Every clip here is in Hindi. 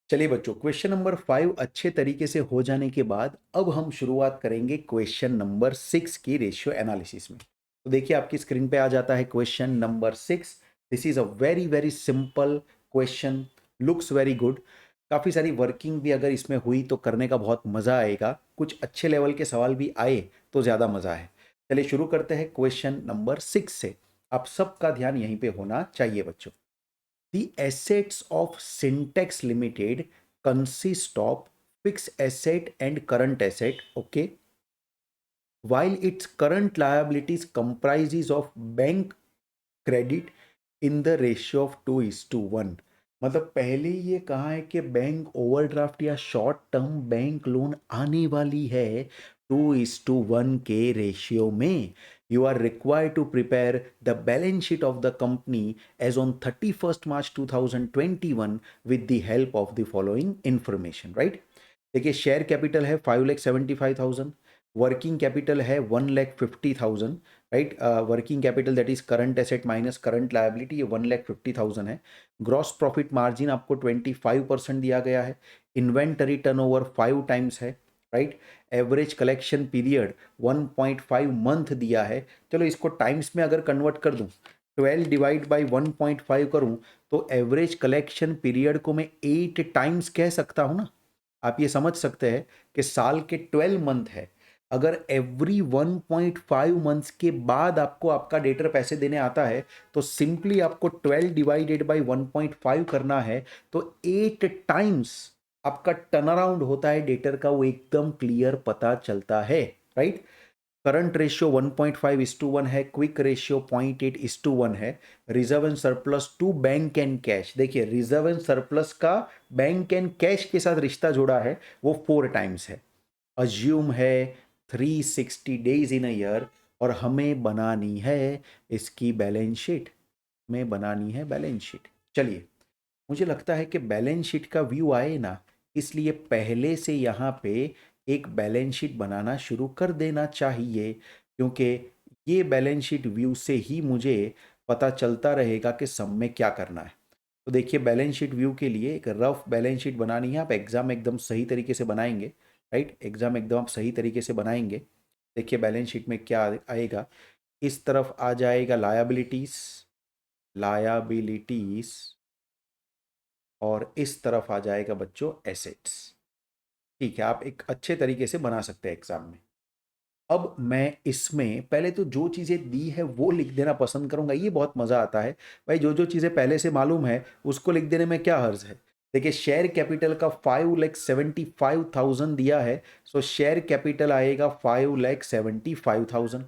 चलिए बच्चों, क्वेश्चन नंबर 5 अच्छे तरीके से हो जाने के बाद अब हम शुरुआत करेंगे क्वेश्चन नंबर 6 की रेशियो एनालिसिस में। तो देखिए आपकी स्क्रीन पे आ जाता है question number 6। This is a very very simple question, looks very good. काफ़ी सारी वर्किंग भी अगर इसमें हुई तो करने का बहुत मज़ा आएगा, कुछ अच्छे लेवल के सवाल भी आए तो ज़्यादा मज़ा है। चलिए शुरू करते हैं क्वेश्चन नंबर 6 से। आप सबका ध्यान यहीं पे होना चाहिए बच्चों। The assets of Syntax Limited consist of fixed asset and current asset, okay, while its current liabilities comprises of bank credit in the ratio of 2:1। मतलब पहले ये कहा है कि बैंक ओवरड्राफ्ट या शॉर्ट टर्म बैंक लोन आने वाली है 2:1 के रेशियो में। You are required to prepare the balance sheet of the company as on 31 March 2021 with the help of the following information, right. देखिए शेयर कैपिटल है 5,75,000, वर्किंग कैपिटल है 1,50,000, right. Working capital that is current asset minus current liability, ये 1,50,000 है। ग्रॉस प्रॉफिट मार्जिन आपको 25% दिया गया है। इन्वेंटरी टर्नओवर 5 टाइम्स है, right. Average collection period 1.5 month दिया है। चलो इसको टाइम्स में अगर कन्वर्ट कर दूं, 12 डिवाइड बाई 1.5 करूं तो एवरेज कलेक्शन पीरियड को मैं 8 टाइम्स कह सकता हूं ना। आप ये समझ सकते हैं कि साल के 12 मंथ है, अगर एवरी 1.5 मंथ्स के बाद आपको आपका डेटर पैसे देने आता है तो सिंपली आपको 12 डिवाइडेड बाई 1.5 करना है, तो 8 टाइम्स आपका टर्न अराउंड होता है डेटर का, वो एकदम क्लियर पता चलता है, राइट। करंट रेशियो 1.5:1 है, क्विक रेशियो 0.8:1 है। Reserve and surplus to bank and cash, देखिए रिजर्व एंड सरप्लस का बैंक एंड कैश के साथ रिश्ता जोड़ा है, वो 4 टाइम्स है। अज्यूम है 360 डेज इन अ ईयर, और हमें बनानी है इसकी बैलेंस शीट, में बनानी है बैलेंस शीट। चलिए, मुझे लगता है कि बैलेंस शीट का व्यू आए ना, इसलिए पहले से यहाँ पे एक बैलेंस शीट बनाना शुरू कर देना चाहिए, क्योंकि ये बैलेंस शीट व्यू से ही मुझे पता चलता रहेगा कि सब में क्या करना है। तो देखिए बैलेंस शीट व्यू के लिए एक रफ बैलेंस शीट बनानी है। आप एग्जाम एकदम सही तरीके से बनाएंगे, राइट, एग्जाम एकदम आप सही तरीके से बनाएंगे। देखिए बैलेंस शीट में क्या आएगा, इस तरफ आ जाएगा लायबिलिटीज, लायबिलिटीज, और इस तरफ आ जाएगा बच्चों एसेट्स। ठीक है, आप एक अच्छे तरीके से बना सकते हैं एग्जाम में। अब मैं इसमें पहले तो जो चीज़ें दी है वो लिख देना पसंद करूंगा, ये बहुत मज़ा आता है भाई। जो जो चीज़ें पहले से मालूम है उसको लिख देने में क्या हर्ज है। देखिए शेयर कैपिटल का 5,75,000 दिया है, सो शेयर कैपिटल आएगा 5,75,000।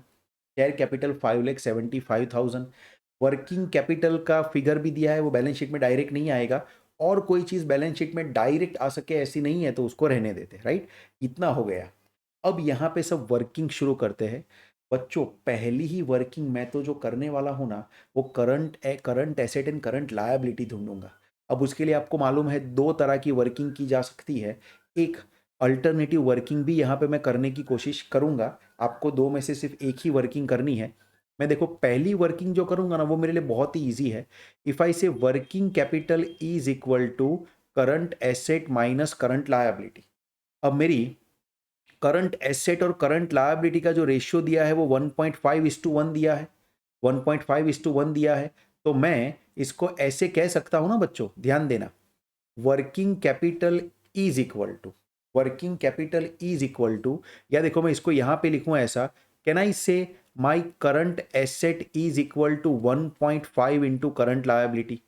Share capital 5,75,000। वर्किंग कैपिटल का फिगर भी दिया है, वो बैलेंस शीट में डायरेक्ट नहीं आएगा, और कोई चीज़ बैलेंस शीट में डायरेक्ट आ सके ऐसी नहीं है तो उसको रहने देते, राइट। इतना हो गया। अब यहाँ पे सब वर्किंग शुरू करते हैं बच्चों। पहली ही वर्किंग मैं तो जो करने वाला हूँ ना, वो current asset and current liability ढूंढूंगा। अब उसके लिए आपको मालूम है दो तरह की वर्किंग की जा सकती है। एक अल्टरनेटिव वर्किंग भी यहाँ पे मैं करने की कोशिश करूंगा, आपको दो में से सिर्फ एक ही वर्किंग करनी है। मैं देखो पहली वर्किंग जो करूंगा ना वो मेरे लिए बहुत ही ईजी है। If I say working capital is equal to current asset minus current liability. अब मेरी करंट एसेट और करंट लायबिलिटी का जो रेशियो दिया है वो 1.5:1 दिया है, 1.5:1 दिया है। तो मैं इसको ऐसे कह सकता हूं ना बच्चों, ध्यान देना, working capital is equal to, working capital is equal to, या देखो मैं इसको यहां पे लिखूं ऐसा, can I say my current asset is equal to 1.5 into current liability.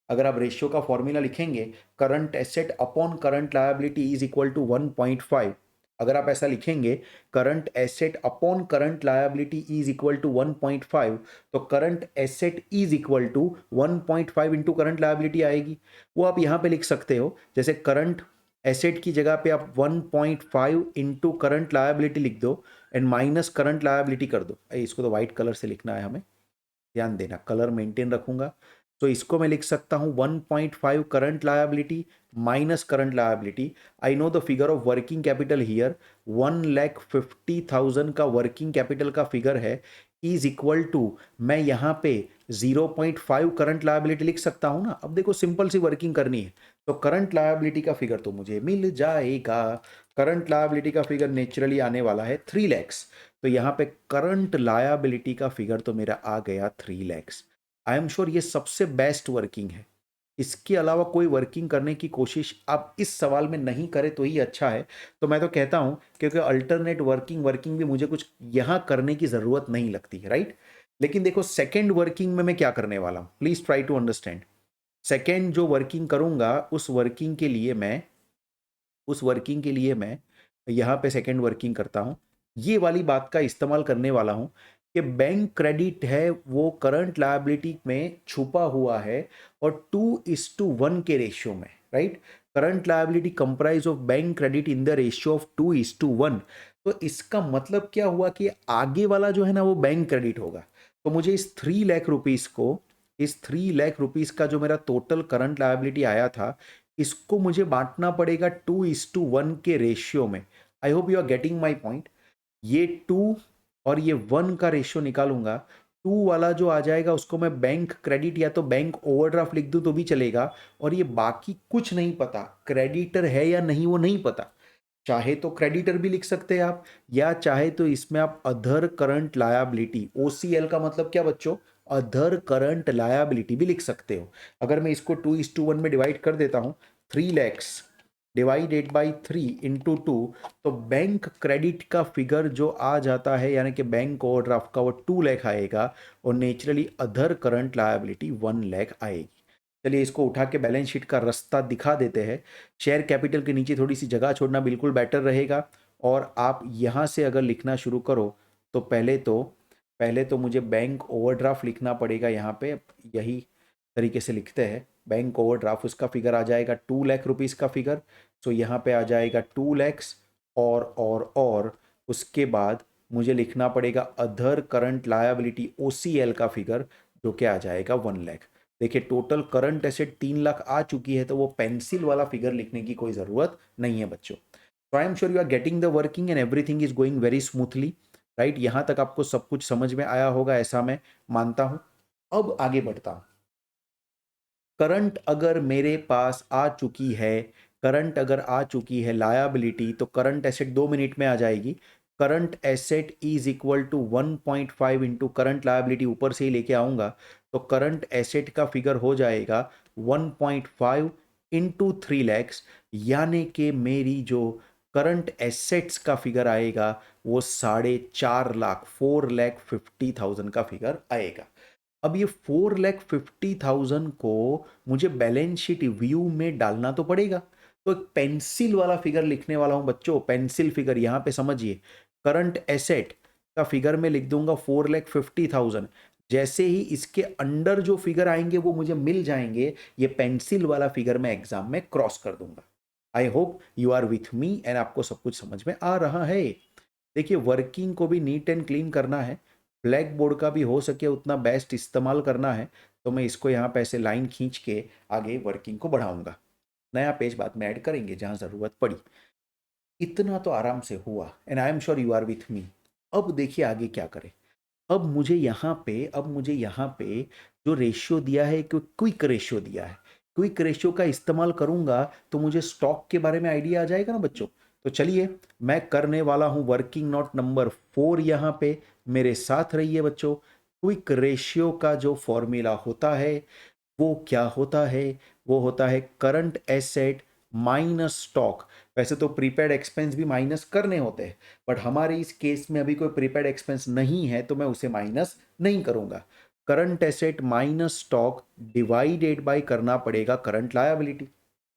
अगर आप रेशियो का फॉर्मूला लिखेंगे, current asset upon current liability is equal to 1.5, अगर आप ऐसा लिखेंगे current asset upon current liability is equal to 1.5, तो current asset is equal to 1.5 into current liability आएगी। वो आप यहाँ पे लिख सकते हो, जैसे करंट एसेट की जगह पे आप 1.5 इंटू करंट लायबिलिटी लिख दो एंड माइनस करंट लायबिलिटी कर दो। इसको तो व्हाइट कलर से लिखना है हमें, ध्यान देना, कलर मेंटेन रखूंगा। तो इसको मैं लिख सकता हूं 1.5 current liability minus current liability. I know the figure of working capital here, 1,50,000 का वर्किंग कैपिटल का फिगर है, इज इक्वल टू, मैं यहां पे 0.5 करंट लायबिलिटी लिख सकता हूं ना। अब देखो सिंपल सी वर्किंग करनी है, तो करंट लायबिलिटी का फिगर तो मुझे मिल जाएगा। करंट लायबिलिटी का फिगर नेचुरली आने वाला है 3 लैक्स। तो यहाँ पे करंट लायबिलिटी का फिगर तो मेरा आ गया 3 लैक्स। आई एम श्योर ये सबसे बेस्ट वर्किंग है। इसके अलावा कोई वर्किंग करने की कोशिश आप इस सवाल में नहीं करें तो ही अच्छा है। तो मैं तो कहता हूं, क्योंकि अल्टरनेट वर्किंग वर्किंग भी मुझे कुछ यहां करने की जरूरत नहीं लगती है, राइट। लेकिन देखो सेकेंड वर्किंग में मैं क्या करने वाला हूं, please try to understand. Second जो वर्किंग करूंगा उस वर्किंग के लिए मैं यहाँ पे सेकेंड वर्किंग करता हूँ। ये वाली बात का इस्तेमाल करने वाला हूँ कि बैंक क्रेडिट है वो करंट लायबिलिटी में छुपा हुआ है और 2:1 के रेशियो में, right. Current liability comprise of bank credit in the ratio of 2:1। तो इसका मतलब क्या हुआ कि आगे वाला जो है ना वो बैंक क्रेडिट होगा। तो मुझे इस 3 लाख रुपीस का जो मेरा टोटल करंट लायबिलिटी आया था, इसको मुझे बांटना पड़ेगा 2:1 के रेशियो में। I hope you are getting my point. ये 2 और ये 1 का रेशियो निकालूंगा। 2 वाला जो आ जाएगा उसको मैं बैंक क्रेडिट या तो बैंक ओवरड्राफ्ट लिख दूं तो भी चलेगा। और ये बाकी कुछ नहीं पता क्रेडिटर है या नहीं, वो नहीं पता। चाहे तो क्रेडिटर भी लिख सकते हैं आप, या चाहे तो इसमें आप अदर करंट लायबिलिटी, ओसीएल का मतलब क्या बच्चों, अदर करंट लायबिलिटी भी लिख सकते हो। अगर मैं इसको 2:1 में डिवाइड कर देता हूं, 3 लैक्स डिवाइडेड बाई 3 × 2, तो बैंक क्रेडिट का फिगर जो आ जाता है यानी कि बैंक ओवरड्राफ्ट का, वो 2 लाख आएगा और naturally other current liability 1 lakh आएगी। चलिए इसको उठा के बैलेंस शीट का रास्ता दिखा देते हैं। शेयर कैपिटल के नीचे थोड़ी सी जगह छोड़ना बिल्कुल बेटर रहेगा। और आप यहाँ से अगर लिखना शुरू करो तो पहले तो मुझे बैंक ओवरड्राफ्ट लिखना पड़ेगा यहाँ पे। यही तरीके से लिखते हैं बैंक ओवरड्राफ्ट, उसका फिगर आ जाएगा 2 लाख रुपीज़ का फिगर। सो यहाँ पे आ जाएगा 2 लैक्स। और उसके बाद मुझे लिखना पड़ेगा अदर करंट लायबिलिटी ओसीएल का फिगर, जो कि आ जाएगा 1 लाख। देखिए टोटल करंट एसेट 3 लाख आ चुकी है, तो वो पेंसिल वाला फिगर लिखने की कोई ज़रूरत नहीं है बच्चों। तो I am sure you are getting the working and everything is going very smoothly, right. यहाँ तक आपको सब कुछ समझ में आया होगा ऐसा मैं मानता हूँ। अब आगे बढ़ता हूँ। करंट अगर मेरे पास आ चुकी है, करंट अगर आ चुकी है लायबिलिटी, तो करंट एसेट 2 मिनट में आ जाएगी। Current asset is equal to 1.5 into current liability, ऊपर से ही लेके आऊंगा। तो करंट एसेट का फिगर हो जाएगा 1.5 इंटू 3 लैक्स, यानी कि मेरी जो करंट एसेट्स का फिगर आएगा वो 4.5 लाख, 4,50,000 का फिगर आएगा। अब ये 4,50,000 को मुझे बैलेंस शीट व्यू में डालना तो पड़ेगा। तो एक पेंसिल वाला फिगर लिखने वाला हूं बच्चों, पेंसिल फिगर। यहां पे समझिए, करंट एसेट का फिगर में लिख दूंगा 4,50,000। जैसे ही इसके अंडर जो फिगर आएंगे वो मुझे मिल जाएंगे, ये पेंसिल वाला फिगर मैं एग्जाम में क्रॉस कर दूंगा। I hope you are with me and आपको सब कुछ समझ में आ रहा है। देखिए वर्किंग को भी नीट एंड क्लीन करना है, ब्लैक बोर्ड का भी हो सके उतना बेस्ट इस्तेमाल करना है। तो मैं इसको यहाँ पे ऐसे लाइन खींच के आगे वर्किंग को बढ़ाऊंगा। नया पेज बाद में ऐड करेंगे जहाँ ज़रूरत पड़ी। इतना तो आराम से हुआ and I am sure you are with me. अब देखिए आगे क्या करें। अब मुझे यहाँ पे जो रेशियो दिया है, क्विक रेशियो दिया है, क्विक रेशियो का इस्तेमाल करूंगा तो मुझे स्टॉक के बारे में आइडिया आ जाएगा ना बच्चों। तो चलिए मैं करने वाला हूं वर्किंग नोट नंबर 4। यहाँ पे मेरे साथ रहिए बच्चों। क्विक रेशियो का जो फॉर्मूला होता है वो क्या होता है, वो होता है करंट एसेट माइनस स्टॉक। वैसे तो प्रीपेड एक्सपेंस भी माइनस करने होते हैं, बट हमारे इस केस में अभी कोई प्रीपेड एक्सपेंस नहीं है तो मैं उसे माइनस नहीं करूंगा। Current asset minus stock divided by करना पड़ेगा current liability,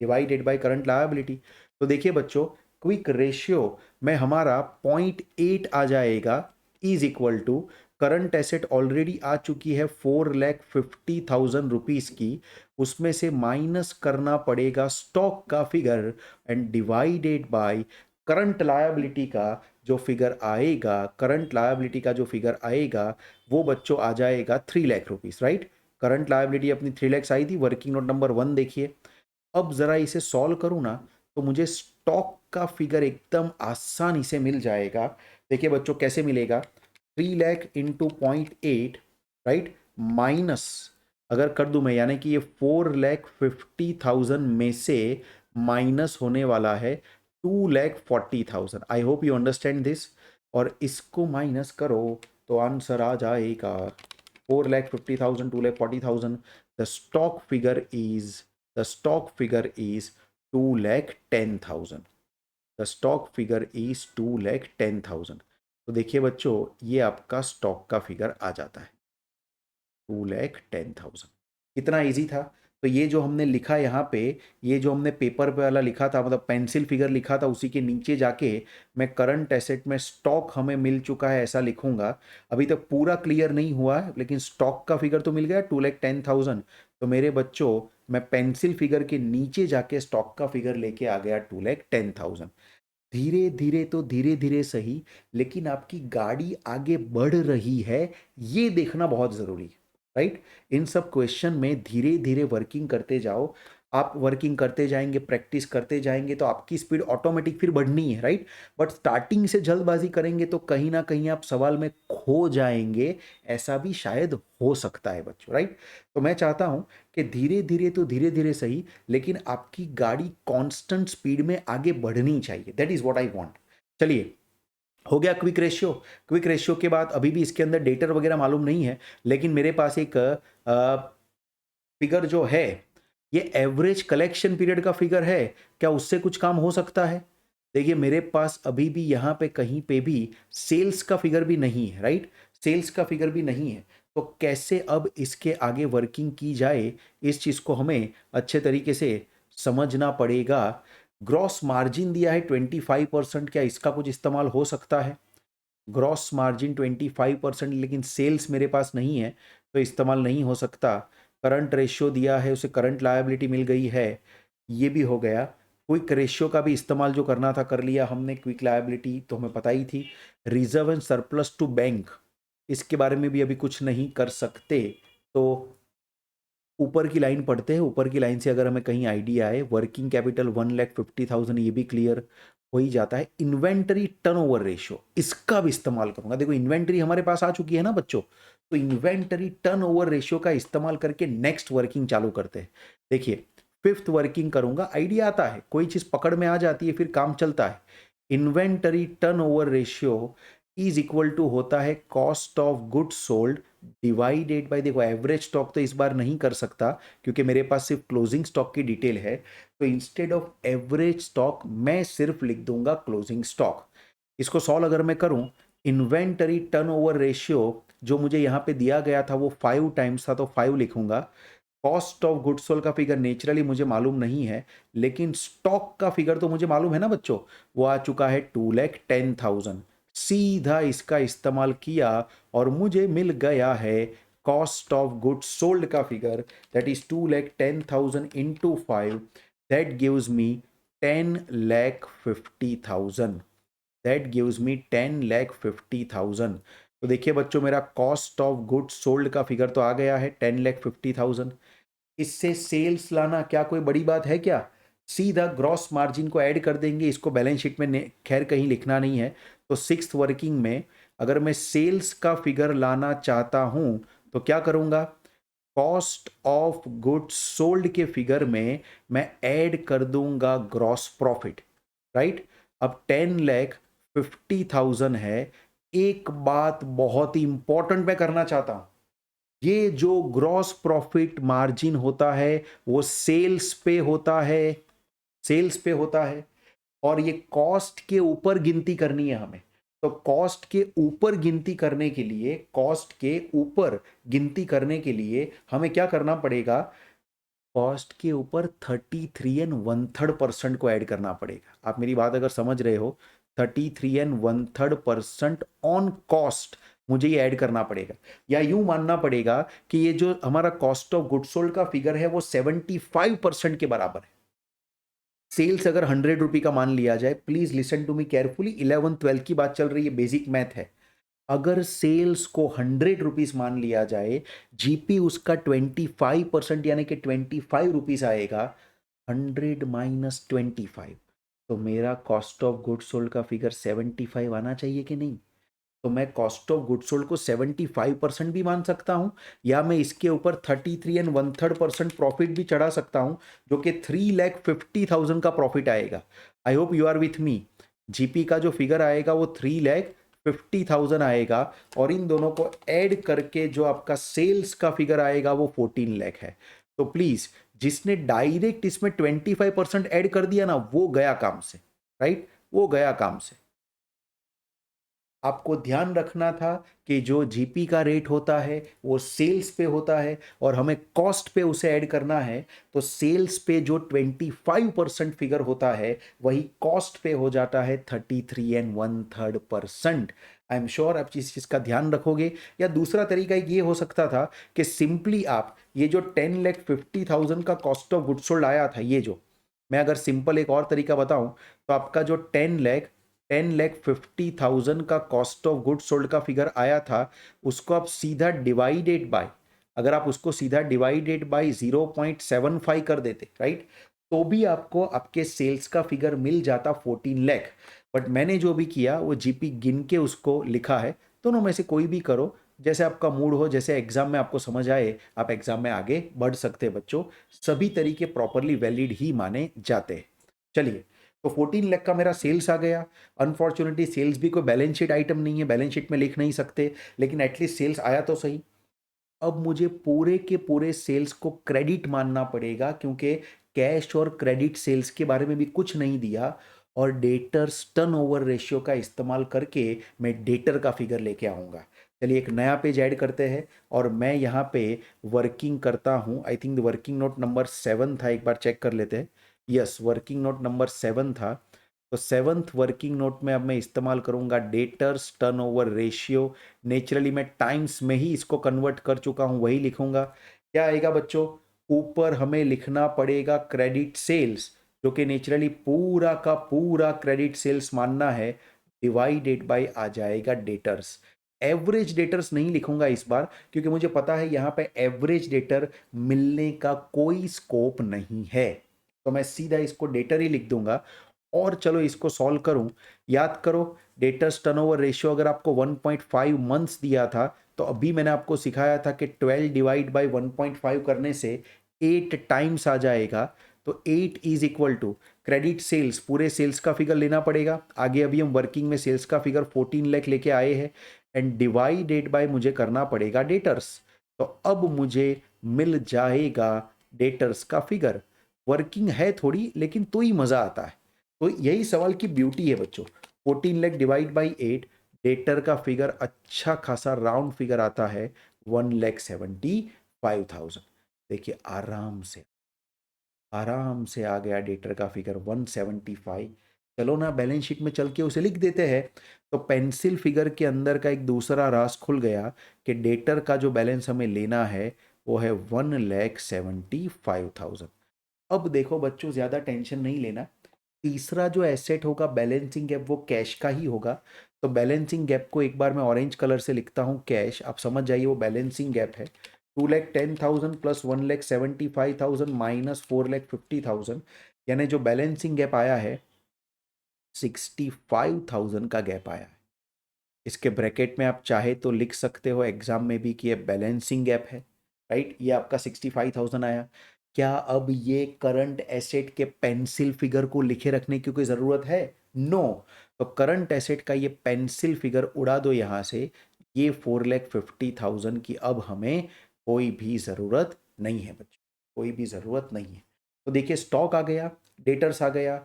divided by current liability. तो देखिए बच्चों क्विक रेशियो में हमारा 0.8 आ जाएगा, is equal to current asset already आ चुकी है 4,50,000 रुपीज की, उसमें से माइनस करना पड़ेगा स्टॉक का figure and divided by current liability का जो फिगर आएगा, करंट लायबिलिटी का जो फिगर आएगा वो बच्चों आ जाएगा 3 lakh rupees, right. Current liability अपनी 3 लैक्स आई थी, वर्किंग नोट नंबर 1 देखिए। अब जरा इसे सॉल्व करूँ ना तो मुझे स्टॉक का फिगर एकदम आसानी से मिल जाएगा। देखिए बच्चों कैसे मिलेगा, 3 लाख इंटू 0.8, राइट, माइनस अगर कर दूं मैं, यानी कि ये 4,50,000 में से माइनस होने वाला है 2,40,000। आई होप यू अंडरस्टैंड दिस। और इसको माइनस करो तो आंसर आ जाएगा 4,50,000, 2,40,000। The stock figure is the stock figure is 2,10,000। The stock figure is 2,10,000। तो देखिए बच्चों, ये आपका स्टॉक का फिगर आ जाता है 2,10,000। कितना इजी था। तो ये जो हमने लिखा यहाँ पे, ये जो हमने पेपर पे वाला लिखा था, मतलब पेंसिल फिगर लिखा था, उसी के नीचे जाके मैं करंट एसेट में स्टॉक हमें मिल चुका है ऐसा लिखूंगा। अभी तक पूरा क्लियर नहीं हुआ है, लेकिन स्टॉक का फिगर तो मिल गया 2,10,000। तो मेरे बच्चों, मैं पेंसिल फिगर के नीचे जाके स्टॉक का फिगर लेके आ गया 2,10,000। धीरे धीरे तो धीरे धीरे सही, लेकिन आपकी गाड़ी आगे बढ़ रही है, ये देखना बहुत जरूरी है। राइट। इन सब क्वेश्चन में धीरे धीरे वर्किंग करते जाओ। आप वर्किंग करते जाएंगे, प्रैक्टिस करते जाएंगे, तो आपकी स्पीड ऑटोमेटिक फिर बढ़नी है। राइट। बट स्टार्टिंग से जल्दबाजी करेंगे तो कहीं ना कहीं आप सवाल में खो जाएंगे, ऐसा भी शायद हो सकता है बच्चों। राइट। तो मैं चाहता हूं कि धीरे धीरे तो धीरे धीरे सही, लेकिन आपकी गाड़ी कांस्टेंट स्पीड में आगे बढ़नी चाहिए। That is what I want. चलिए, हो गया क्विक रेशियो। क्विक रेशियो के बाद अभी भी इसके अंदर डेटर वगैरह मालूम नहीं है, लेकिन मेरे पास एक फिगर जो है, ये एवरेज कलेक्शन पीरियड का फिगर है। क्या उससे कुछ काम हो सकता है? देखिए, मेरे पास अभी भी यहाँ पे कहीं पे भी सेल्स का फिगर भी नहीं है। राइट। सेल्स का फिगर भी नहीं है। तो कैसे अब इसके आगे वर्किंग की जाए, इस चीज़ को हमें अच्छे तरीके से समझना पड़ेगा। ग्रॉस मार्जिन दिया है 25%, क्या इसका कुछ इस्तेमाल हो सकता है? ग्रॉस मार्जिन 25%, लेकिन सेल्स मेरे पास नहीं है, तो इस्तेमाल नहीं हो सकता। करंट रेशियो दिया है, उसे करंट लायबिलिटी मिल गई है, ये भी हो गया। क्विक रेशियो का भी इस्तेमाल जो करना था कर लिया हमने। क्विक लायबिलिटी तो हमें पता ही थी। Reserve and surplus to bank, इसके बारे में भी अभी कुछ नहीं कर सकते। तो ऊपर की लाइन पढ़ते हैं, ऊपर की लाइन से अगर हमें कहीं आइडिया आए, वर्किंग कैपिटल 1,50,000, ये भी क्लियर हो ही जाता है। इन्वेंटरी टर्नओवर रेशियो, इसका भी इस्तेमाल करूंगा। देखो, इन्वेंटरी हमारे पास आ चुकी है ना बच्चों, तो इन्वेंटरी टर्नओवर रेशियो का इस्तेमाल करके नेक्स्ट वर्किंग चालू करते हैं। देखिए, फिफ्थ वर्किंग करूंगा, आइडिया आता है, कोई चीज पकड़ में आ जाती है, फिर काम चलता है। Inventory turnover ratio is equal to होता है cost of goods sold divided by, देखो एवरेज स्टॉक तो इस बार नहीं कर सकता क्योंकि मेरे पास सिर्फ क्लोजिंग स्टॉक की डिटेल है। तो इंस्टेड ऑफ एवरेज स्टॉक मैं सिर्फ लिख दूंगा क्लोजिंग स्टॉक। इसको सॉल्व अगर मैं करूं, इन्वेंटरी टर्नओवर रेशियो जो मुझे यहाँ पे दिया गया था वो 5 टाइम्स था, तो 5 लिखूंगा। कॉस्ट ऑफ गुड्स सोल्ड का फिगर नेचुरली मुझे मालूम नहीं है, लेकिन स्टॉक का फिगर तो मुझे मालूम है ना बच्चों, वो आ चुका है 2,10,000। सीधा इसका इस्तेमाल किया और मुझे मिल गया है कॉस्ट ऑफ गुड्स सोल्ड का figure, that is 2,10,000 into 5, that gives me 10,50,000। That gives me 10,50,000। तो देखिए बच्चों, मेरा कॉस्ट ऑफ गुड्स सोल्ड का फिगर तो आ गया है 10,50,000। इससे सेल्स लाना क्या कोई बड़ी बात है क्या? सीधा ग्रॉस मार्जिन को ऐड कर देंगे, इसको बैलेंस शीट में खैर कहीं लिखना नहीं है। तो सिक्स्थ वर्किंग में अगर मैं सेल्स का फिगर लाना चाहता हूं तो क्या करूंगा? कॉस्ट ऑफ गुड्स सोल्ड के फिगर में मैं ऐड कर दूंगा ग्रॉस प्रॉफिट। राइट। अब 10,50,000 है। एक बात बहुत ही इंपॉर्टेंट मैं करना चाहता हूं, ये जो ग्रॉस प्रॉफिट मार्जिन होता है वो सेल्स पे होता है, सेल्स पे होता है। और ये कॉस्ट के ऊपर गिनती करनी है हमें। तो कॉस्ट के ऊपर गिनती करने के लिए, कॉस्ट के ऊपर गिनती करने के लिए हमें क्या करना पड़ेगा? कॉस्ट के ऊपर 33 1/3% को ऐड करना पड़ेगा। आप मेरी बात अगर समझ रहे हो, 33 1/3% ऑन कॉस्ट मुझे ये ऐड करना पड़ेगा। या यूं मानना पड़ेगा कि ये जो हमारा कॉस्ट ऑफ गुड्स सोल्ड का फिगर है वो 75% के बराबर है। सेल्स अगर 100 रुपये का मान लिया जाए, please listen to me carefully, 11th 12th की बात चल रही है, बेसिक मैथ है। अगर सेल्स को 100 रुपीज मान लिया जाए, जीपी उसका 25% यानी कि 25 रुपीज आएगा। 100 माइनस 25, तो मेरा कॉस्ट ऑफ गुड्स सोल्ड का फिगर 75 आना चाहिए कि नहीं? तो मैं कॉस्ट ऑफ गुड सोल्ड को 75% भी मान सकता हूँ, या मैं इसके ऊपर 33 1/3% प्रॉफिट भी चढ़ा सकता हूँ, जो कि 3,50,000 का प्रॉफिट आएगा। I hope you are with me. GP का जो फिगर आएगा वो 3,50,000 आएगा, और इन दोनों को ऐड करके जो आपका सेल्स का फिगर आएगा वो 14 लाख है। तो प्लीज, जिसने डायरेक्ट इसमें 25% ऐड कर दिया ना, वो गया काम से, राइट, वो गया काम से। आपको ध्यान रखना था कि जो जीपी का रेट होता है वो सेल्स पे होता है, और हमें कॉस्ट पे उसे ऐड करना है। तो सेल्स पे जो 25% फिगर होता है वही कॉस्ट पे हो जाता है 33 1/3%। आई एम श्योर आप इस चीज़ का ध्यान रखोगे। या दूसरा तरीका एक ये हो सकता था कि सिंपली आप ये जो 10,50,000 का कॉस्ट ऑफ गुड सोल्ड आया था, ये जो मैं अगर सिंपल एक और तरीका बताऊं, तो आपका जो 10,50,000 का कॉस्ट ऑफ गुड सोल्ड का फिगर आया था, उसको आप सीधा डिवाइडेड बाय, अगर आप उसको सीधा डिवाइडेड बाय 0.75 कर देते, राइट, तो भी आपको आपके सेल्स का फिगर मिल जाता 14 लाख। बट मैंने जो भी किया वो जीपी गिन के उसको लिखा है। दोनों में से कोई भी करो, जैसे आपका मूड हो, जैसे एग्जाम में आपको समझ आए, आप एग्जाम में आगे बढ़ सकते हैं बच्चों। सभी तरीके प्रॉपरली वैलिड ही माने जाते हैं। चलिए, तो 14 लाख का मेरा सेल्स आ गया। अनफॉर्चुनेटली सेल्स भी कोई बैलेंस शीट आइटम नहीं है, बैलेंस शीट में लिख नहीं सकते, लेकिन एटलीस्ट सेल्स आया तो सही। अब मुझे पूरे के पूरे सेल्स को क्रेडिट मानना पड़ेगा, क्योंकि कैश और क्रेडिट सेल्स के बारे में भी कुछ नहीं दिया, और डेटर्स टर्नओवर रेशियो का इस्तेमाल करके मैं डेटर का फिगर लेके आऊँगा। चलिए एक नया पेज ऐड करते हैं, और मैं यहाँ पे वर्किंग करता हूँ। I think working note number 7 था, एक बार चेक कर लेते हैं। यस, वर्किंग नोट नंबर 7 था। तो सेवन्थ वर्किंग नोट में अब मैं इस्तेमाल करूंगा डेटर्स टर्नओवर रेशियो। नेचुरली मैं टाइम्स में ही इसको कन्वर्ट कर चुका हूं, वही लिखूंगा। क्या आएगा बच्चों? ऊपर हमें लिखना पड़ेगा क्रेडिट सेल्स, जो कि नेचुरली पूरा का पूरा क्रेडिट सेल्स मानना है, डिवाइडेड बाय आ जाएगा डेटर्स। एवरेज डेटर्स नहीं लिखूंगा इस बार, क्योंकि मुझे पता है यहां पे एवरेज डेटर मिलने का कोई स्कोप नहीं है, तो मैं सीधा इसको डेटर ही लिख दूंगा। और चलो इसको सॉल्व करूं। याद करो, डेटर्स टर्नओवर रेशियो अगर आपको 1.5 मंथ्स दिया था, तो अभी मैंने आपको सिखाया था कि 12 डिवाइड बाई 1.5 करने से 8 टाइम्स आ जाएगा। तो 8 is equal to credit sales, पूरे सेल्स का फिगर लेना पड़ेगा। आगे अभी हम वर्किंग में सेल्स का फिगर 14 लाख लेके आए हैं, एंड डिवाइडेड बाय मुझे करना पड़ेगा डेटर्स। तो अब मुझे मिल जाएगा डेटर्स का फिगर। वर्किंग है थोड़ी, लेकिन तो ही मजा आता है। तो यही सवाल की ब्यूटी है बच्चों। 14 लाख डिवाइड बाई 8, डेटर का फिगर अच्छा खासा राउंड फिगर आता है 1,75,000। देखिए आराम से आ गया डेटर का फिगर 175। चलो ना बैलेंस शीट में चल के उसे लिख देते हैं। तो पेंसिल फिगर के अंदर का एक दूसरा राज खुल गया कि डेटर का जो बैलेंस हमें लेना है वो है 1,75,000। अब देखो बच्चों, ज़्यादा टेंशन नहीं लेना। तीसरा जो एसेट होगा बैलेंसिंग गैप, वो कैश का ही होगा। तो बैलेंसिंग गैप को एक बार मैं ऑरेंज कलर से लिखता हूँ कैश, आप समझ जाइए वो बैलेंसिंग गैप है। 2,10,000 प्लस 1,75,000 माइनस 4,50,000, यानी जो बैलेंसिंग गैप आया है 65,000 का गैप आया है। इसके ब्रैकेट में आप चाहे तो लिख सकते हो एग्जाम में भी कि ये बैलेंसिंग गैप है, राइट। ये आपका 65,000 आया। क्या अब ये करंट एसेट के पेंसिल फिगर को लिखे रखने की कोई ज़रूरत है? नो। तो करंट एसेट का ये पेंसिल फिगर उड़ा दो यहाँ से। ये 4,50,000 की अब हमें कोई भी ज़रूरत नहीं है बच्चों, कोई भी ज़रूरत नहीं है। तो देखिए, स्टॉक आ गया, डेटर्स आ गया,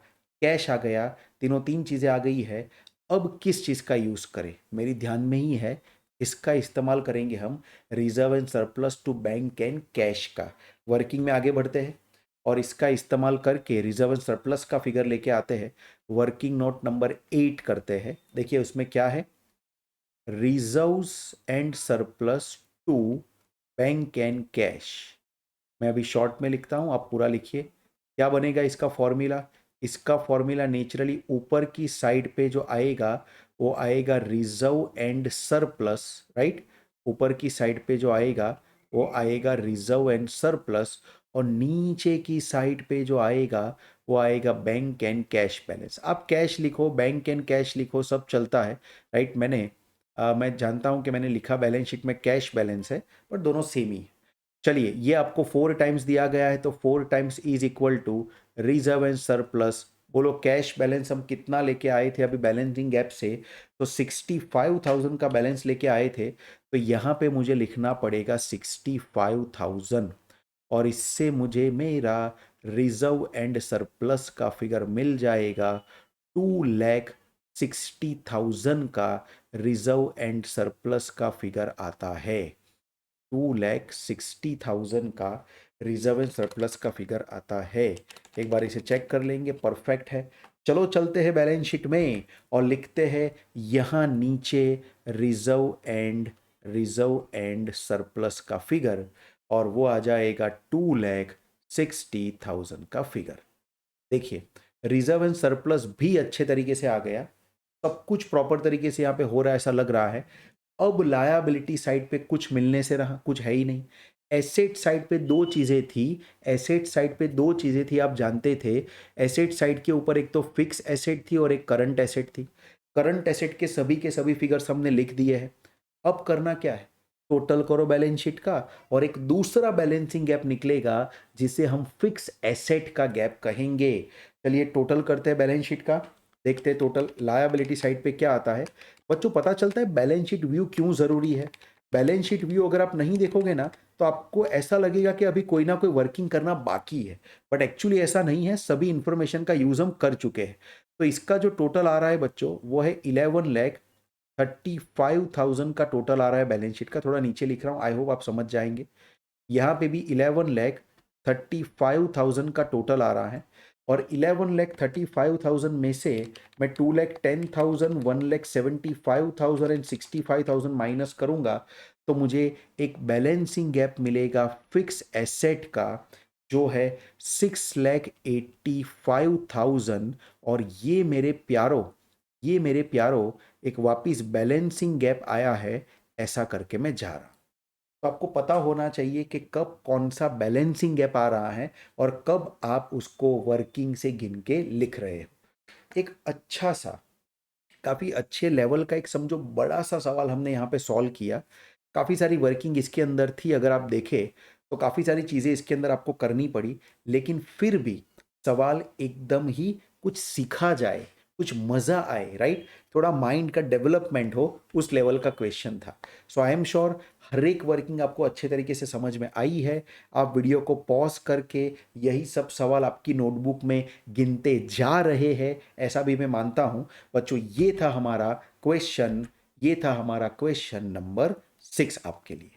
कैश आ गया, तीनों तीन चीज़ें आ गई है। अब किस चीज़ का यूज़ करें, मेरी ध्यान में ही है। इसका इस्तेमाल करेंगे हम reserve and surplus to bank and cash का। वर्किंग में आगे बढ़ते हैं, और इसका इस्तेमाल करके रिजर्व एंड सरप्लस का फिगर लेके आते हैं। वर्किंग नोट नंबर 8 करते हैं। देखिए उसमें क्या है, reserves and surplus to bank and cash. मैं अभी शॉर्ट में लिखता हूँ, आप पूरा लिखिए। क्या बनेगा इसका फॉर्मूला? इसका फॉर्मूला नेचुरली ऊपर की साइड पे जो आएगा वो आएगा रिजर्व एंड सरप्लस, राइट। ऊपर की साइड पे जो आएगा वो आएगा रिजर्व एंड सरप्लस, और नीचे की साइड पे जो आएगा वो आएगा बैंक एंड कैश बैलेंस। आप कैश लिखो, बैंक एंड कैश लिखो, सब चलता है, राइट। मैंने मैं जानता हूँ कि मैंने लिखा बैलेंस शीट में कैश बैलेंस है, पर दोनों सेम ही है। चलिए, ये आपको 4 टाइम्स दिया गया है, तो 4 times is equal to reserve and surplus. बोलो कैश बैलेंस हम कितना लेके आए थे अभी बैलेंसिंग गैप से, तो 65,000 का बैलेंस लेके आए थे, तो यहाँ पे मुझे लिखना पड़ेगा 65,000, और इससे मुझे मेरा रिजर्व एंड सरप्लस का फिगर मिल जाएगा 2,60,000 का रिजर्व एंड सरप्लस का फिगर आता है। 2,60,000 का रिजर्व एंड सरप्लस का फिगर आता है। एक बार इसे चेक कर लेंगे, परफेक्ट है। चलो चलते हैं बैलेंस शीट में और लिखते हैं यहाँ नीचे रिजर्व एंड सरप्लस का फिगर, और वो आ जाएगा 2,60,000 का फिगर। देखिए, रिजर्व एंड सरप्लस भी अच्छे तरीके से आ गया, सब कुछ प्रॉपर तरीके से यहाँ पे हो रहा है ऐसा लग रहा है। अब लायबिलिटी साइड पे कुछ मिलने से रहा, कुछ है ही नहीं। एसेट साइड पे दो चीज़ें थी, आप जानते थे। एसेट साइड के ऊपर एक तो फिक्स एसेट थी और एक करंट एसेट थी। करंट एसेट के सभी फिगर्स हमने लिख दिए हैं। अब करना क्या है, टोटल करो बैलेंस शीट का, और एक दूसरा बैलेंसिंग गैप निकलेगा जिसे हम फिक्स एसेट का गैप कहेंगे। चलिए टोटल करते हैं बैलेंस शीट का, देखते हैं टोटल लायबिलिटी साइड पे क्या आता है। बच्चों पता चलता है बैलेंस शीट व्यू क्यों ज़रूरी है। बैलेंस शीट व्यू अगर आप नहीं देखोगे ना, तो आपको ऐसा लगेगा कि अभी कोई ना कोई वर्किंग करना बाकी है, बट एक्चुअली ऐसा नहीं है, सभी इंफॉर्मेशन का यूज़ हम कर चुके हैं। तो इसका जो टोटल आ रहा है बच्चों, वो है 11,35,000 का टोटल आ रहा है बैलेंस शीट का। थोड़ा नीचे लिख रहा हूँ, आई होप आप समझ जाएंगे। यहाँ पे भी 11,35,000 का टोटल आ रहा है, और 11,35,000 में से मैं 2,10,000, 1,75,000 एंड 65,000 माइनस करूंगा, तो मुझे एक बैलेंसिंग गैप मिलेगा फिक्स एसेट का, जो है 6,85,000। और ये मेरे प्यारो एक वापिस बैलेंसिंग गैप आया है, ऐसा करके मैं जा रहा। तो आपको पता होना चाहिए कि कब कौन सा बैलेंसिंग गैप आ रहा है और कब आप उसको वर्किंग से गिन के लिख रहे हो। एक अच्छा सा, काफ़ी अच्छे लेवल का एक समझो बड़ा सा सवाल हमने यहाँ पे सॉल्व किया। काफ़ी सारी वर्किंग इसके अंदर थी, अगर आप देखें तो काफ़ी सारी चीज़ें इसके अंदर आपको करनी पड़ी, लेकिन फिर भी सवाल एकदम ही कुछ सीखा जाए, कुछ मज़ा आए, राइट, थोड़ा माइंड का डेवलपमेंट हो, उस लेवल का क्वेश्चन था। सो आई एम श्योर हर एक वर्किंग आपको अच्छे तरीके से समझ में आई है। आप वीडियो को पॉज करके यही सब सवाल आपकी नोटबुक में गिनते जा रहे हैं, ऐसा भी मैं मानता हूँ। बच्चों ये था हमारा क्वेश्चन नंबर 6 आपके लिए।